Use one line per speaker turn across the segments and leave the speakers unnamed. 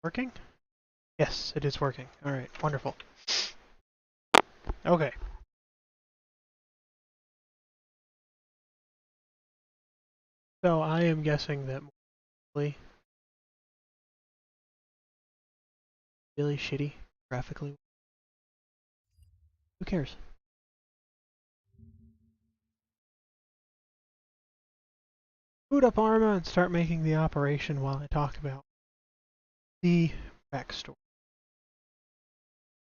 Working? Yes, it is working. Alright, wonderful. Okay. So I am guessing that really, really shitty graphically. Who cares? Boot up Arma and start making the operation while I talk about the backstory.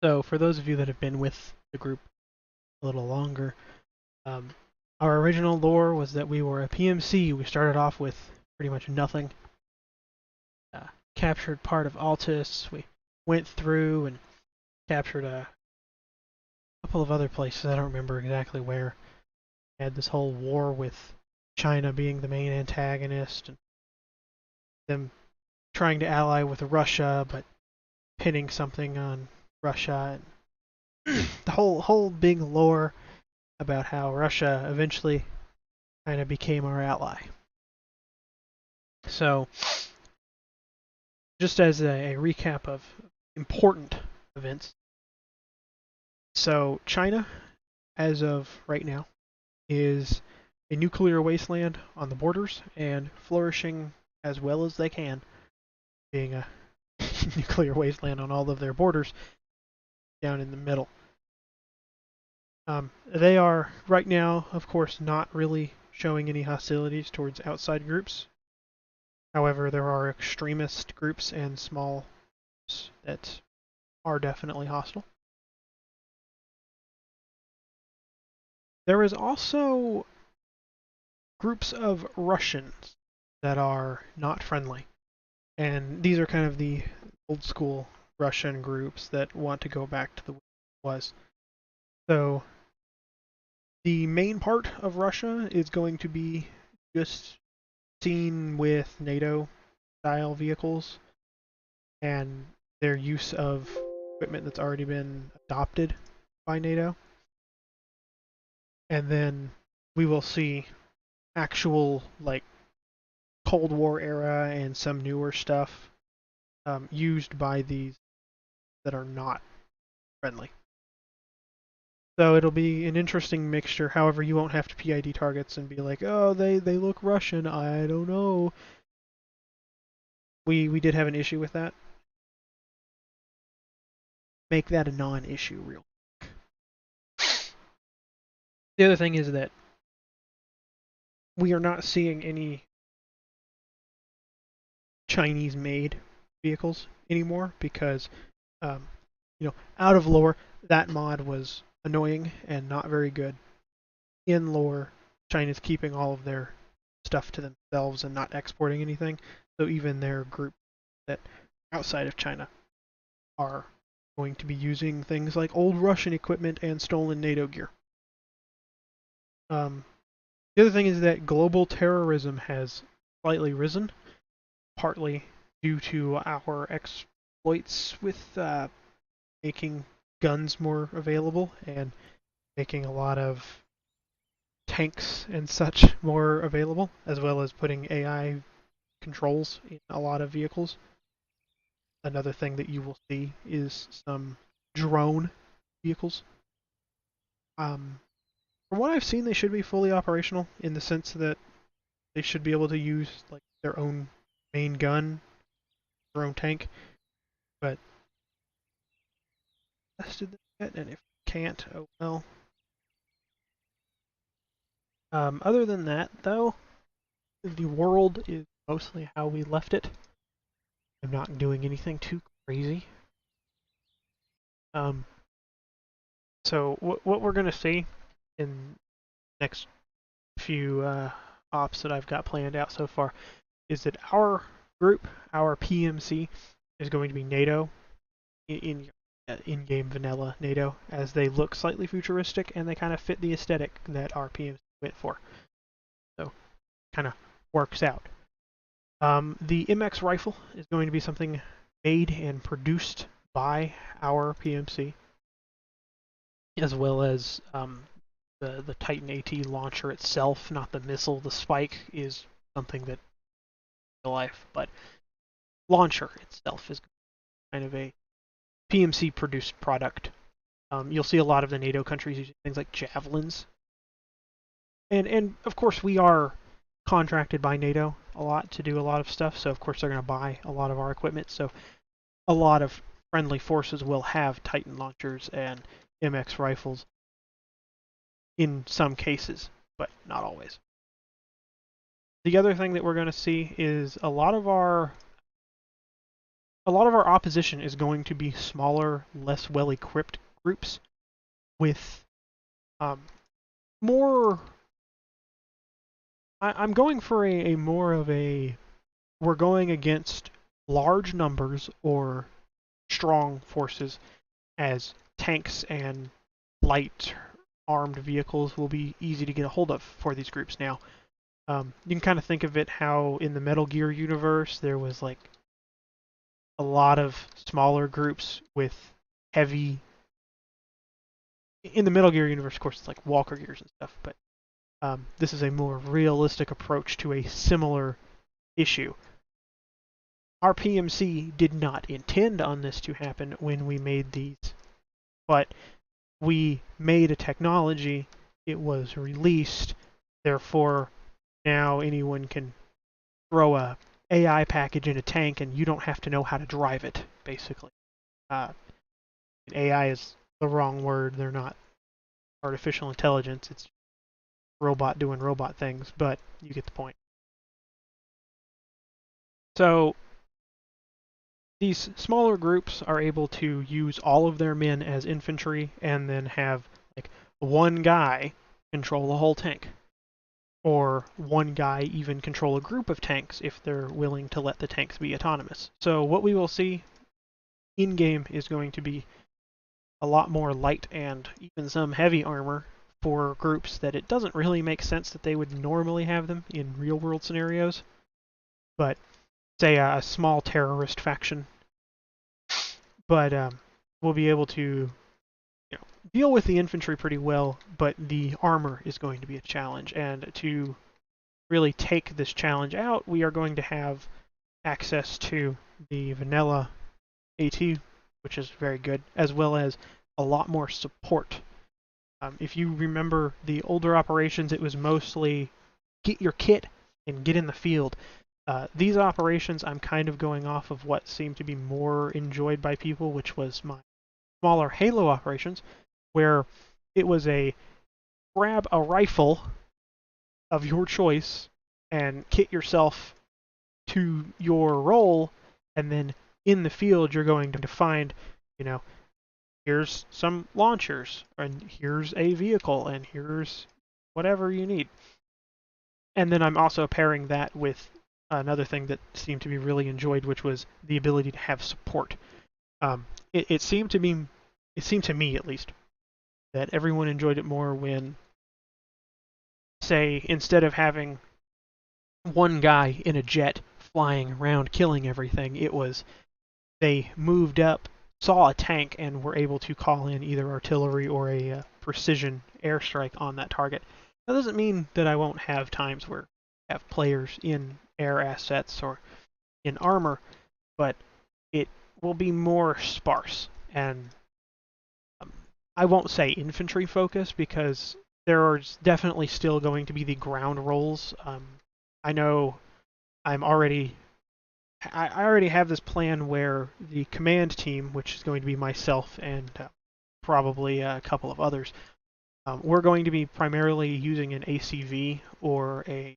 So for those of you that have been with the group a little longer, our original lore was that we were a PMC. We started off with pretty much nothing. Captured part of Altus. We went through and captured a couple of other places. I don't remember exactly where. We had this whole war with China being the main antagonist, and them trying to ally with Russia, but pinning something on Russia, and the whole big lore about how Russia eventually kind of became our ally. So, just as a recap of important events, so China, as of right now, is a nuclear wasteland on the borders and flourishing as well as they can, being a nuclear wasteland on all of their borders down in the middle. They are, right now, of course, not really showing any hostilities towards outside groups. However, there are extremist groups and small groups that are definitely hostile. There is also groups of Russians that are not friendly. And these are kind of the old school Russian groups that want to go back to the way it was. So the main part of Russia is going to be just seen with NATO style vehicles and their use of equipment that's already been adopted by NATO. And then we will see actual like Cold War era and some newer stuff used by these that are not friendly. So it'll be an interesting mixture. However, you won't have to PID targets and be like, oh, they look Russian. I don't know. We did have an issue with that. Make that a non-issue real quick. The other thing is that we are not seeing any Chinese-made vehicles anymore because, out of lore, that mod was annoying and not very good. In lore, China's keeping all of their stuff to themselves and not exporting anything. So even their group that outside of China are going to be using things like old Russian equipment and stolen NATO gear. The other thing is that global terrorism has slightly risen, partly due to our exploits with making guns more available and making a lot of tanks and such more available, as well as putting AI controls in a lot of vehicles. Another thing that you will see is some drone vehicles. From what I've seen, they should be fully operational in the sense that they should be able to use like their own main gun, their own tank. But tested that yet, and if can't, oh well. Other than that, though, the world is mostly how we left it. I'm not doing anything too crazy. So what we're gonna see in the next few ops that I've got planned out so far is that our group, our PMC, is going to be NATO in-game vanilla NATO, as they look slightly futuristic and they kind of fit the aesthetic that our PMC went for. So, kind of works out. The MX rifle is going to be something made and produced by our PMC, as well as the Titan AT launcher itself, not the missile. The spike is something that real life, but launcher itself is kind of a PMC-produced product. You'll see a lot of the NATO countries using things like javelins. And of course, we are contracted by NATO a lot to do a lot of stuff, so of course they're going to buy a lot of our equipment. So a lot of friendly forces will have Titan launchers and MX rifles in some cases, but not always. The other thing that we're going to see is a lot of our opposition is going to be smaller, less well-equipped groups with more. I'm going for a more of a. We're going against large numbers or strong forces, as tanks and light armed vehicles will be easy to get a hold of for these groups now. You can kind of think of it how in the Metal Gear universe there was like a lot of smaller groups with heavy. In the Metal Gear universe, of course, it's like Walker Gears and stuff, but this is a more realistic approach to a similar issue. Our PMC did not intend on this to happen when we made these, but we made a technology, it was released, therefore now anyone can throw a AI package in a tank and you don't have to know how to drive it, basically. AI is the wrong word, they're not artificial intelligence, it's robot doing robot things, but you get the point. So these smaller groups are able to use all of their men as infantry and then have like one guy control the whole tank. Or one guy even control a group of tanks if they're willing to let the tanks be autonomous. So what we will see in-game is going to be a lot more light and even some heavy armor for groups that it doesn't really make sense that they would normally have them in real-world scenarios. But say a small terrorist faction. But we'll be able to deal with the infantry pretty well, but the armor is going to be a challenge. And to really take this challenge out, we are going to have access to the vanilla AT, which is very good, as well as a lot more support. If you remember the older operations, it was mostly get your kit and get in the field. These operations, I'm kind of going off of what seemed to be more enjoyed by people, which was my smaller Halo operations, where it was a grab a rifle of your choice and kit yourself to your role, and then in the field you're going to find, here's some launchers, and here's a vehicle, and here's whatever you need. And then I'm also pairing that with another thing that seemed to be really enjoyed, which was the ability to have support. It seemed to me at least, that everyone enjoyed it more when, say, instead of having one guy in a jet flying around killing everything, it was they moved up, saw a tank, and were able to call in either artillery or a precision airstrike on that target. That doesn't mean that I won't have times where I have players in air assets or in armor, but it will be more sparse. And I won't say infantry focus because there are definitely still going to be the ground roles. I know I already have this plan where the command team, which is going to be myself and probably a couple of others, we're going to be primarily using an ACV or a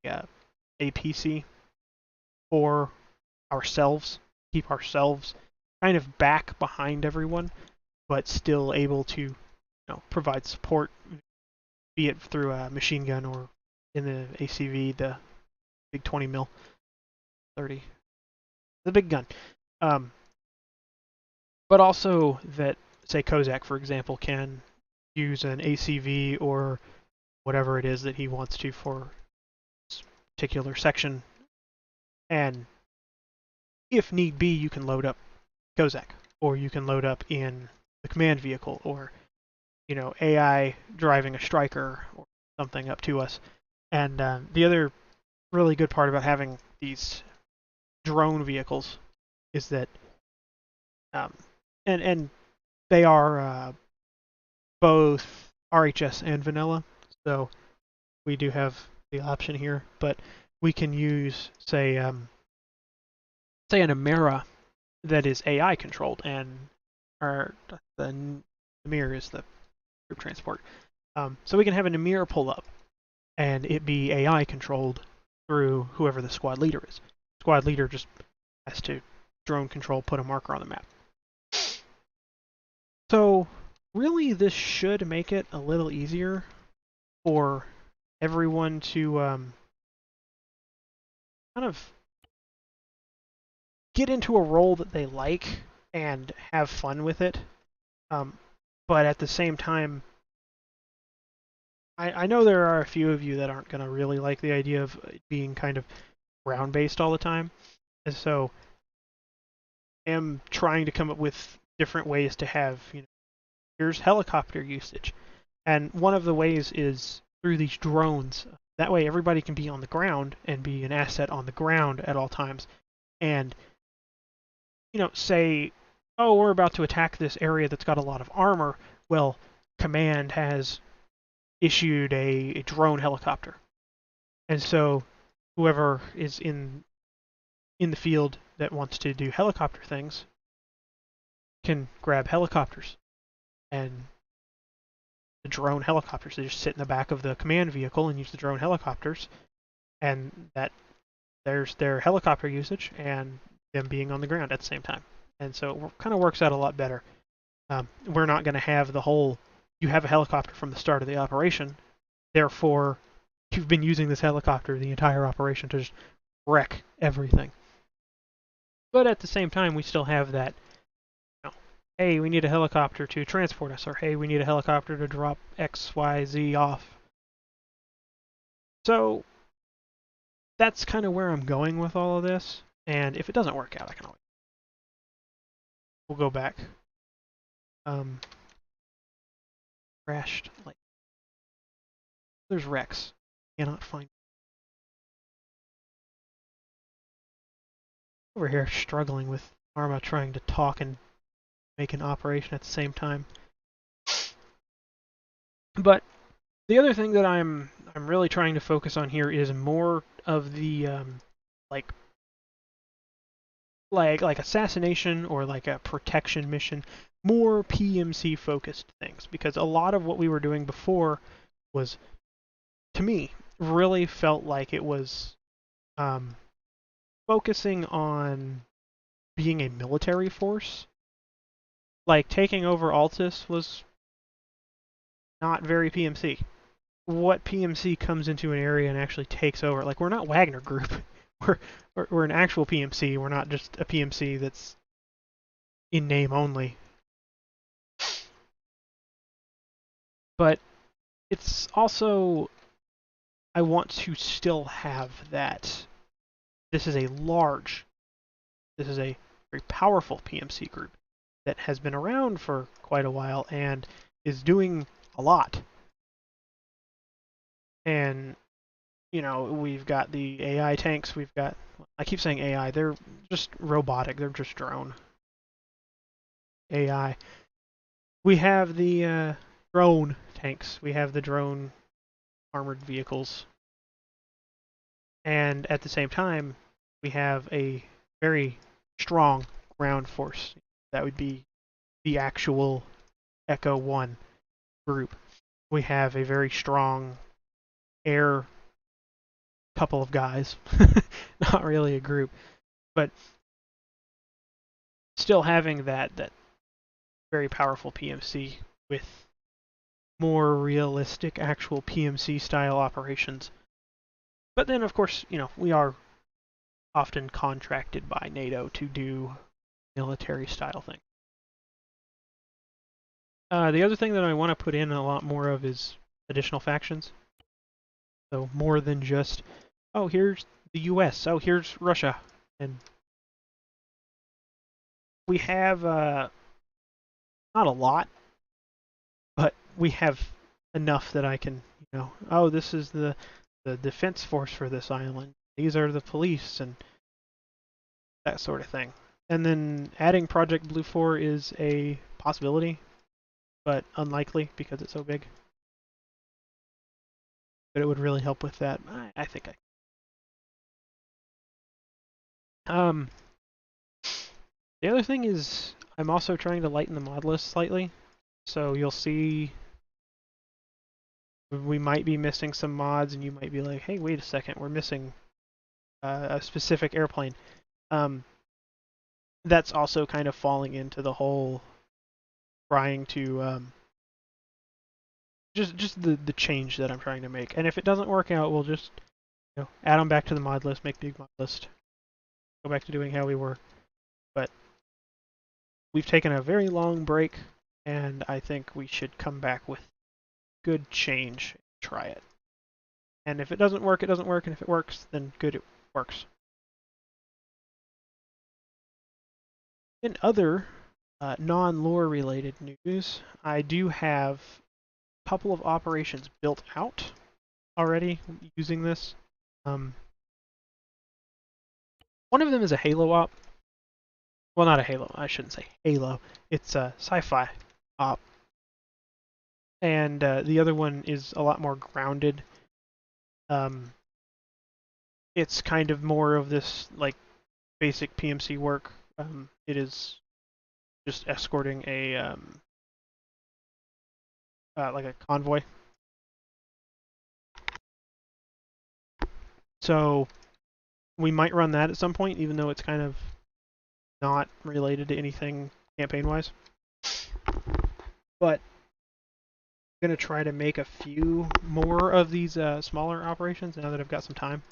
APC for ourselves, keep ourselves kind of back behind everyone, but still able to provide support, be it through a machine gun or in the ACV, the big 20 mil, 30, the big gun. But also that, say, Kozak, for example, can use an ACV or whatever it is that he wants to for this particular section. And if need be, you can load up Kozak, or you can load up in the command vehicle, or AI driving a striker or something up to us. And the other really good part about having these drone vehicles is that um, and they are both RHS and vanilla, so we do have the option here. But we can use, say an Amera that is AI controlled, and our the Namir is the group transport. So we can have a Namir pull up, and it be AI controlled through whoever the squad leader is. Squad leader just has to drone control, put a marker on the map. So really, this should make it a little easier for everyone to kind of get into a role that they like and have fun with it. Um, but at the same time, I know there are a few of you that aren't going to really like the idea of being kind of ground based all the time. And so I am trying to come up with different ways to have, here's helicopter usage. And one of the ways is through these drones. That way everybody can be on the ground and be an asset on the ground at all times. And, say, oh, we're about to attack this area that's got a lot of armor. Well, command has issued a drone helicopter. And so whoever is in the field that wants to do helicopter things can grab helicopters. And the drone helicopters, they just sit in the back of the command vehicle and use the drone helicopters. And there's their helicopter usage and them being on the ground at the same time. And so it kind of works out a lot better. We're not going to have the whole, you have a helicopter from the start of the operation, therefore you've been using this helicopter the entire operation to just wreck everything. But at the same time, we still have that, hey, we need a helicopter to transport us, or hey, we need a helicopter to drop X, Y, Z off. So that's kind of where I'm going with all of this. And if it doesn't work out, we'll go back. Crashed. Like, there's Rex. Cannot find. Over here struggling with Arma trying to talk and make an operation at the same time. But the other thing that I'm really trying to focus on here is more of the like assassination or like a protection mission, more PMC focused things, because a lot of what we were doing before was, to me, really felt like it was focusing on being a military force. Like taking over Altus was not very PMC. What PMC comes into an area and actually takes over? Like, we're not Wagner Group. We're an actual PMC. We're not just a PMC that's in name only. But it's also, I want to still have that. This is a very powerful PMC group that has been around for quite a while and is doing a lot. And, we've got the AI tanks, I keep saying AI, they're just robotic, they're just drone AI. We have the drone tanks, we have the drone armored vehicles, and at the same time, we have a very strong ground force. That would be the actual Echo 1 group. We have a very strong air couple of guys, not really a group, but still having that very powerful PMC with more realistic actual PMC style operations. But then, of course, we are often contracted by NATO to do military style things. The other thing that I want to put in a lot more of is additional factions. So more than just, oh, here's the US, oh, here's Russia. And we have, not a lot, but we have enough that I can, oh, this is the defense force for this island. These are the police and that sort of thing. And then adding Project Blue 4 is a possibility, but unlikely because it's so big. But it would really help with that. I think the other thing is I'm also trying to lighten the mod list slightly. So you'll see we might be missing some mods, and you might be like, hey, wait a second, we're missing a specific airplane. That's also kind of falling into the whole trying to just the change that I'm trying to make. And if it doesn't work out, we'll just add them back to the mod list, make big mod list, go back to doing how we were. But we've taken a very long break, and I think we should come back with good change. Try it. And if it doesn't work, it doesn't work. And if it works, then good, it works. In other non-lore related news, I do have a couple of operations built out already using this. One of them is a Halo op. Well, not a Halo. I shouldn't say Halo. It's a sci-fi op. And the other one is a lot more grounded. It's kind of more of this like basic PMC work. It is just escorting a like a convoy. So we might run that at some point, even though it's kind of not related to anything campaign-wise. But I'm going to try to make a few more of these smaller operations now that I've got some time.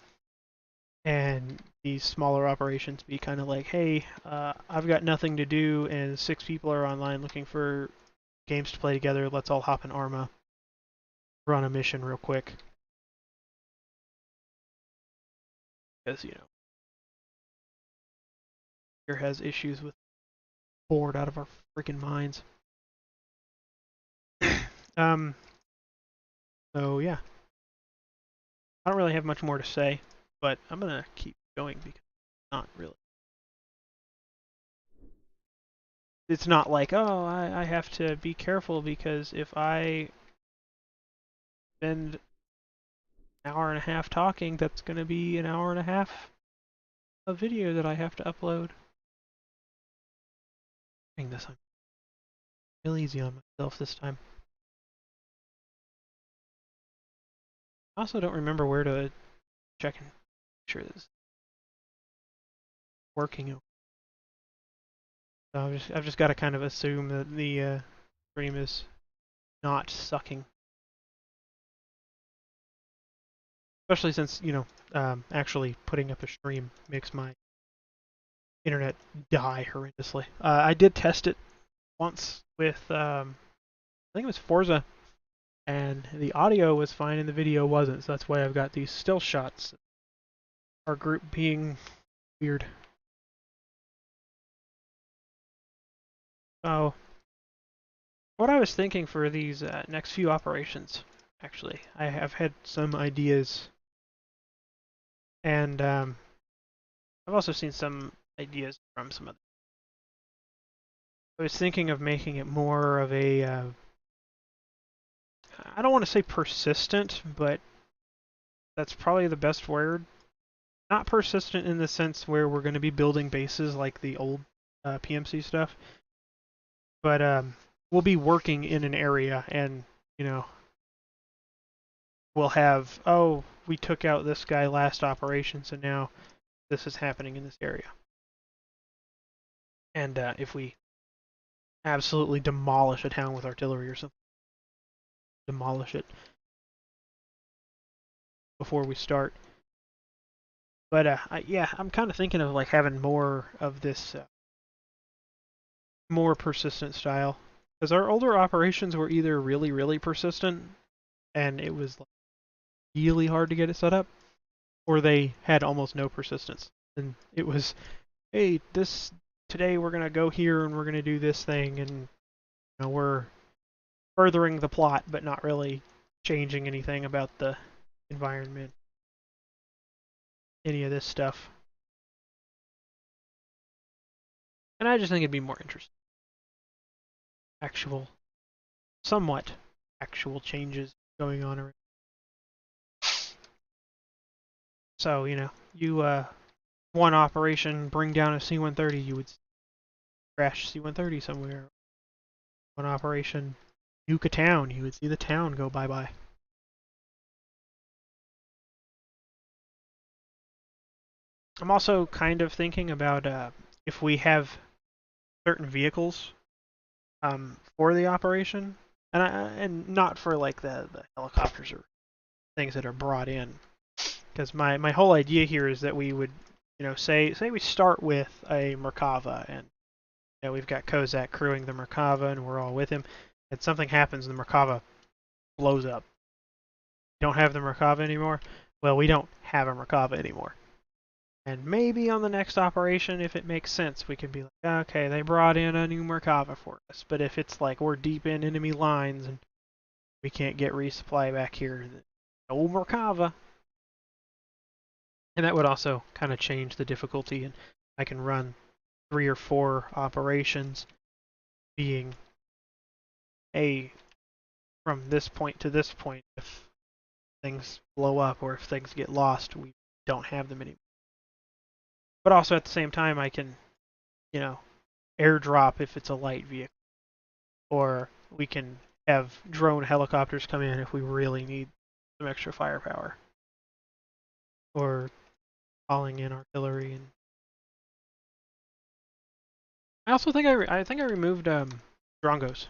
And these smaller operations be kind of like, hey, I've got nothing to do, and 6 people are online looking for games to play together. Let's all hop in Arma, run a mission real quick. Because, here has issues with bored out of our freaking minds. So yeah, I don't really have much more to say, but I'm gonna keep going because it's not really. It's not like, oh, I have to be careful because if I spend an hour and a half talking, that's gonna be an hour and a half of video that I have to upload. Doing this, I'm real easy on myself this time. I also don't remember where to check and make sure this is working. So I've just got to kind of assume that the stream is not sucking. Especially since, actually putting up a stream makes my internet die horrendously. I did test it once with, I think it was Forza, and the audio was fine and the video wasn't, so that's why I've got these still shots. Our group being weird. So, what I was thinking for these next few operations, actually, I have had some ideas, and I've also seen some ideas from some other. I was thinking of making it more of a, I don't want to say persistent, but that's probably the best word. Not persistent in the sense where we're going to be building bases like the old PMC stuff, but we'll be working in an area and, we'll have, oh, we took out this guy last operation, so now this is happening in this area. And if we absolutely demolish a town with artillery or something, demolish it before we start. But yeah, I'm kind of thinking of like having more of this more persistent style, because our older operations were either really, really persistent, and it was like, really hard to get it set up, or they had almost no persistence, and it was, hey, today we're gonna go here and we're gonna do this thing, and we're furthering the plot, but not really changing anything about the environment, any of this stuff. And I just think it'd be more interesting. Actual, somewhat actual changes going on around. So, you one operation bring down a C-130, you would crash C-130 somewhere. One operation nuke a town, you would see the town go bye-bye. I'm also kind of thinking about if we have certain vehicles for the operation, and not for like the helicopters or things that are brought in. Because my whole idea here is that we would, say we start with a Merkava, and we've got Kozak crewing the Merkava, and we're all with him, and something happens, and the Merkava blows up. We don't have the Merkava anymore. Well, we don't have a Merkava anymore. And maybe on the next operation, if it makes sense, we can be like, okay, they brought in a new Merkava for us. But if it's like we're deep in enemy lines and we can't get resupply back here, no Merkava. And that would also kind of change the difficulty, and I can run 3 or 4 operations being from this point to this point. If things blow up or if things get lost, we don't have them anymore. But also at the same time, I can, airdrop if it's a light vehicle. Or we can have drone helicopters come in if we really need some extra firepower. Or calling in artillery. And I also think I think I removed Drongos.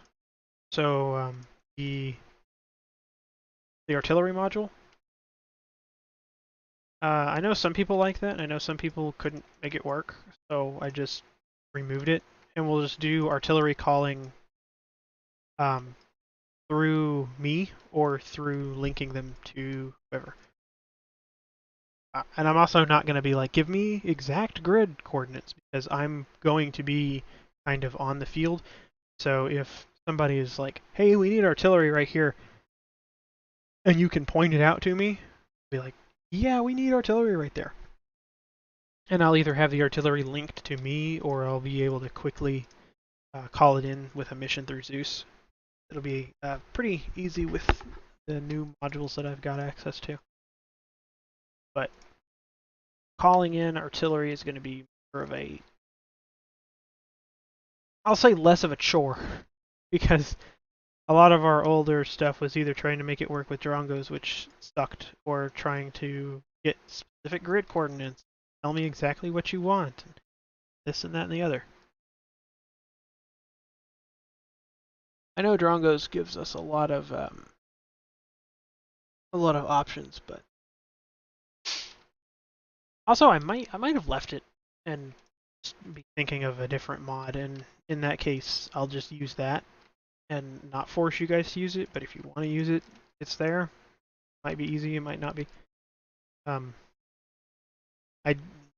So the artillery module. I know some people like that, and I know some people couldn't make it work, so I just removed it, and we'll just do artillery calling through me or through linking them to whoever. And I'm also not going to be like, give me exact grid coordinates, because I'm going to be kind of on the field. So if somebody is like, hey, we need artillery right here, and you can point it out to me, I'll be like, yeah, we need artillery right there. And I'll either have the artillery linked to me, or I'll be able to quickly call it in with a mission through Zeus. It'll be pretty easy with the new modules that I've got access to. But calling in artillery is going to be more of a, I'll say less of a chore, because a lot of our older stuff was either trying to make it work with Drongos, which sucked, or trying to get specific grid coordinates. Tell me exactly what you want. This and that and the other. I know Drongos gives us a lot of options, but also I might have left it and be thinking of a different mod, and in that case I'll just use that and not force you guys to use it. But if you want to use it, it's there. It might be easy, it might not be. I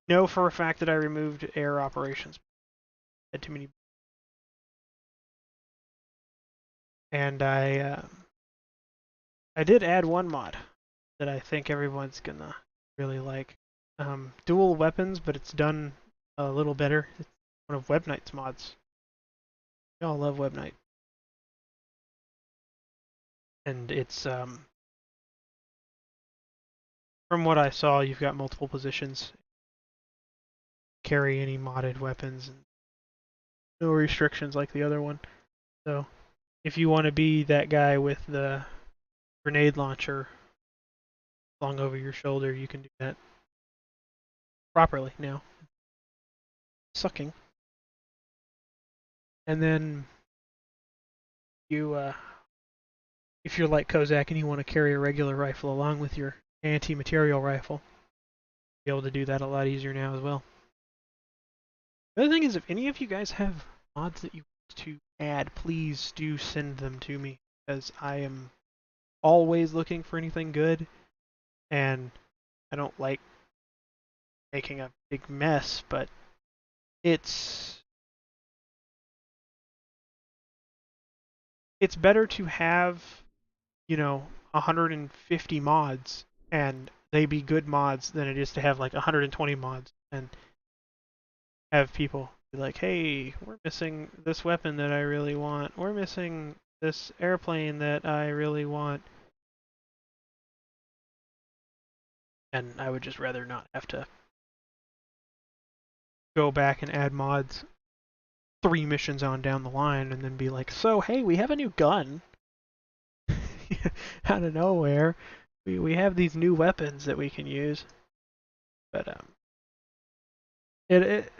know for a fact that I removed air operations. I had too many, and I did add one mod that I think everyone's gonna really like. Dual weapons, but it's done a little better. It's one of Web Knight's mods. Y'all love Web Knight. And it's, from what I saw, you've got multiple positions. Carry any modded weapons, and no restrictions like the other one. So, if you want to be that guy with the grenade launcher slung over your shoulder, you can do that properly now. Sucking. And then you, if you're like Kozak and you want to carry a regular rifle along with your anti-material rifle, you'll be able to do that a lot easier now as well. The other thing is, if any of you guys have mods that you want to add, please do send them to me, because I am always looking for anything good, and I don't like making a big mess, but it's better to have, 150 mods and they be good mods than it is to have like 120 mods and have people Be like, hey, we're missing this weapon that I really want. We're missing this airplane that I really want. And I would just rather not have to go back and add mods 3 missions on down the line and then be like, so hey, we have a new gun out of nowhere. We have these new weapons that we can use. But it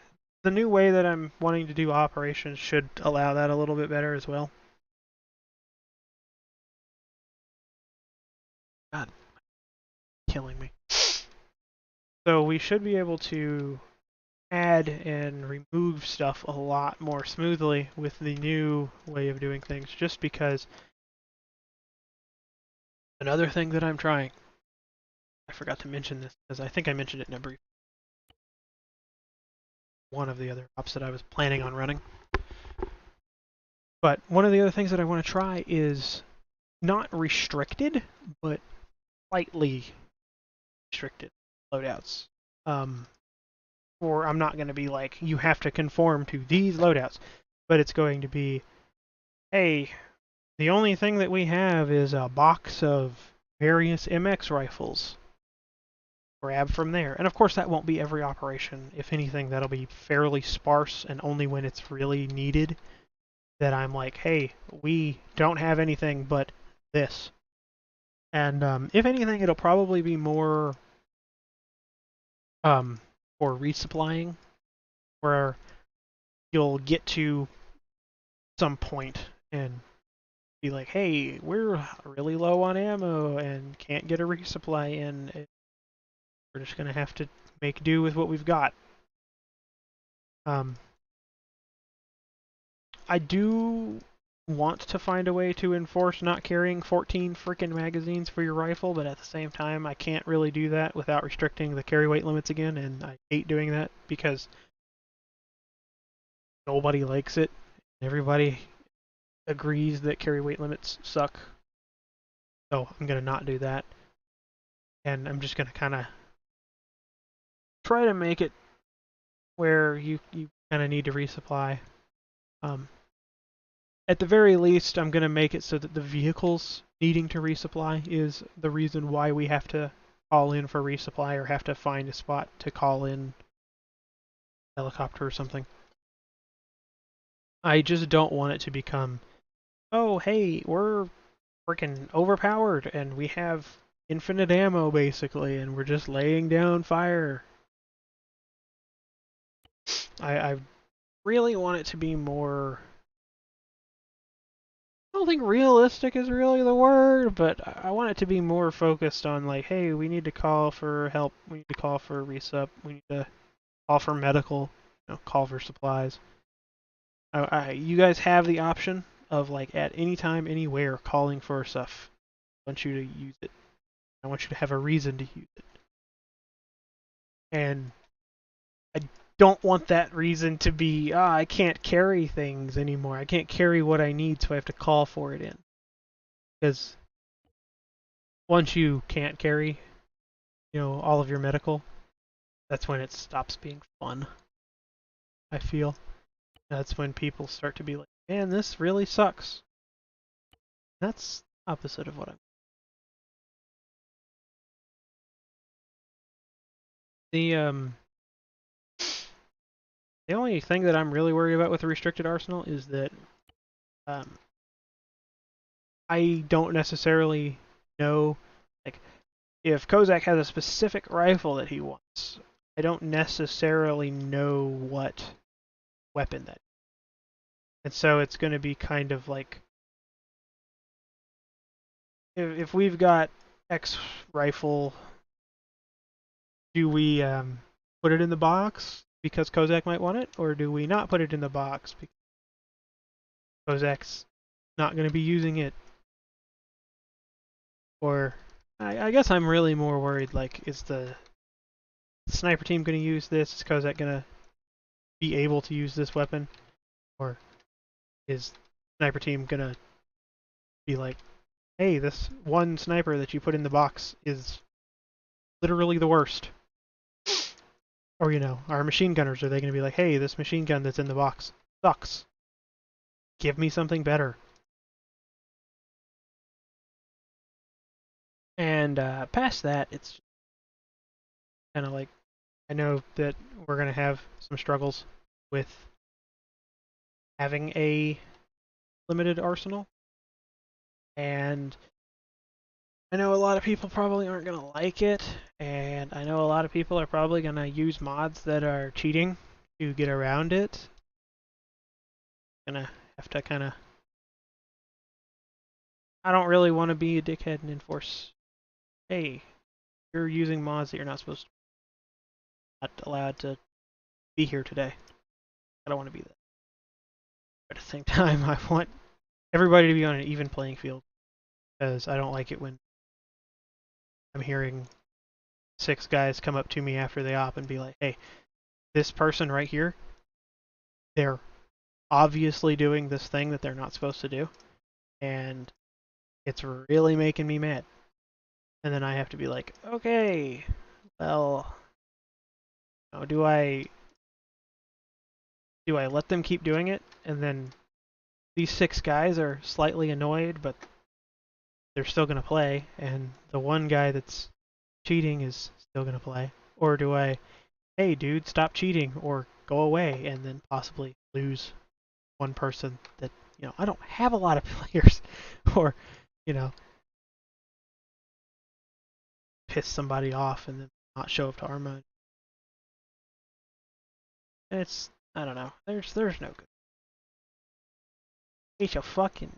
the new way that I'm wanting to do operations should allow that a little bit better as well. God, killing me. So we should be able to add and remove stuff a lot more smoothly with the new way of doing things, just because another thing that I'm trying, I forgot to mention this because I think I mentioned it in a brief one of the other ops that I was planning on running. But one of the other things that I want to try is not restricted, but slightly restricted loadouts. Or I'm not going to be like, you have to conform to these loadouts, but it's going to be, hey, the only thing that we have is a box of various MX rifles. Grab from there. And of course that won't be every operation. If anything, that'll be fairly sparse and only when it's really needed that I'm like, hey, we don't have anything but this. And if anything, it'll probably be more for resupplying, where you'll get to some point and be like, hey, we're really low on ammo and can't get a resupply in. We're just going to have to make do with what we've got. I do want to find a way to enforce not carrying 14 freaking magazines for your rifle, but at the same time, I can't really do that without restricting the carry weight limits again, and I hate doing that because nobody likes it. Everybody agrees that carry weight limits suck, so I'm going to not do that. And I'm just going to kind of try to make it where you kind of need to resupply. At the very least, I'm going to make it so that the vehicles needing to resupply is the reason why we have to call in for resupply or have to find a spot to call in a helicopter or something. I just don't want it to become, oh, hey, we're freaking overpowered and we have infinite ammo basically and we're just laying down fire. I really want it to be more, I don't think realistic is really the word, but I want it to be more focused on like, hey, we need to call for help, we need to call for resup, we need to call for medical, call for supplies. You guys have the option of like at any time, anywhere, calling for stuff. I want you to use it. I want you to have a reason to use it. And I don't want that reason to be, I can't carry things anymore. I can't carry what I need, so I have to call for it in. Because once you can't carry, all of your medical, that's when it stops being fun. I feel that's when people start to be like, man, this really sucks. That's opposite of what I'm. The the only thing that I'm really worried about with the restricted arsenal is that I don't necessarily know, like, if Kozak has a specific rifle that he wants, I don't necessarily know what weapon that is. And so it's going to be kind of like, if we've got X rifle, do we put it in the box because Kozak might want it, or do we not put it in the box because Kozak's not going to be using it? Or I guess I'm really more worried, like, is the sniper team going to use this? Is Kozak going to be able to use this weapon? Or is sniper team going to be like, hey, this one sniper that you put in the box is literally the worst. Or, our machine gunners, are they going to be like, hey, this machine gun that's in the box sucks. Give me something better. And past that, it's kind of like, I know that we're going to have some struggles with having a limited arsenal. And I know a lot of people probably aren't going to like it. And I know a lot of people are probably going to use mods that are cheating to get around it. Gonna have to kind of... I don't really want to be a dickhead and enforce, hey, you're using mods that you're not supposed to, not allowed to be here today. I don't want to be that. But at the same time, I want everybody to be on an even playing field, because I don't like it when I'm hearing 6 guys come up to me after they op and be like, hey, this person right here, they're obviously doing this thing that they're not supposed to do, and it's really making me mad. And then I have to be like, okay, well, do I let them keep doing it, and then these 6 guys are slightly annoyed, but they're still going to play, and the one guy that's cheating is still going to play? Or do I, hey dude, stop cheating, or go away, and then possibly lose one person that, I don't have a lot of players, or, piss somebody off and then not show up to Arma. It's, I don't know, there's no good. It's a fucking...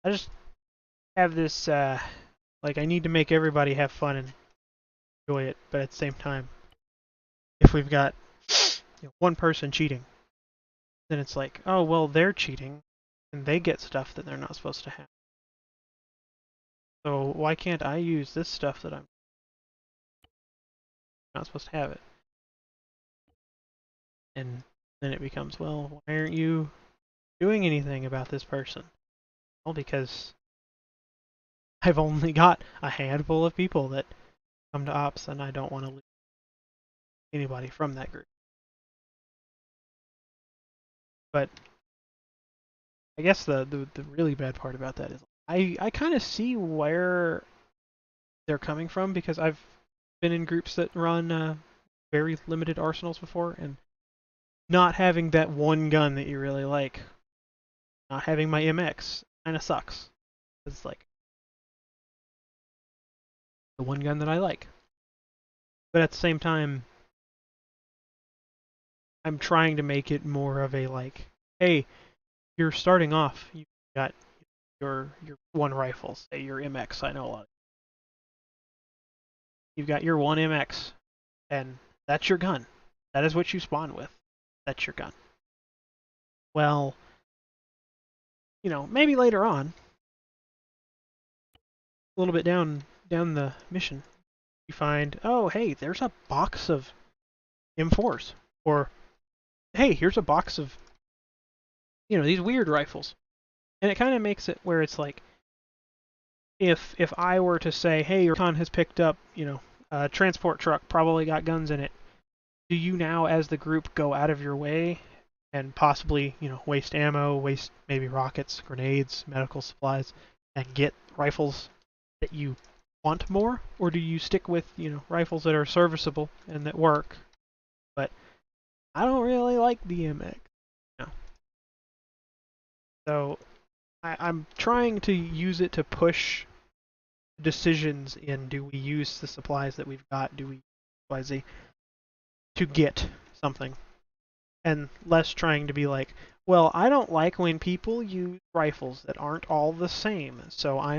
I just have this, like, I need to make everybody have fun and enjoy it, but at the same time, if we've got one person cheating, then it's like, oh, well, they're cheating, and they get stuff that they're not supposed to have. So why can't I use this stuff that I'm not supposed to have it? And then it becomes, well, why aren't you doing anything about this person? Well, because I've only got a handful of people that come to ops, and I don't want to lose anybody from that group. But I guess the really bad part about that is I kind of see where they're coming from, because I've been in groups that run very limited arsenals before, and not having that one gun that you really like, not having my MX, kind of sucks. It's like the one gun that I like. But at the same time, I'm trying to make it more of a like, hey, you're starting off, you got your one rifle, say your MX. I know a lot. You've got your one MX, and that's your gun. That is what you spawn with. That's your gun. Well, maybe later on, a little bit down the mission, you find, oh, hey, there's a box of M4s, or hey, here's a box of these weird rifles, and it kind of makes it where it's like, if I were to say, hey, your con has picked up, a transport truck, probably got guns in it, do you now, as the group, go out of your way and possibly, waste ammo, waste maybe rockets, grenades, medical supplies, and get rifles that you want more? Or do you stick with, rifles that are serviceable and that work, but I don't really like the MX? So I'm trying to use it to push decisions in, do we use the supplies that we've got, do we XYZ, to get something, and less trying to be like, well, I don't like when people use rifles that aren't all the same, so I'm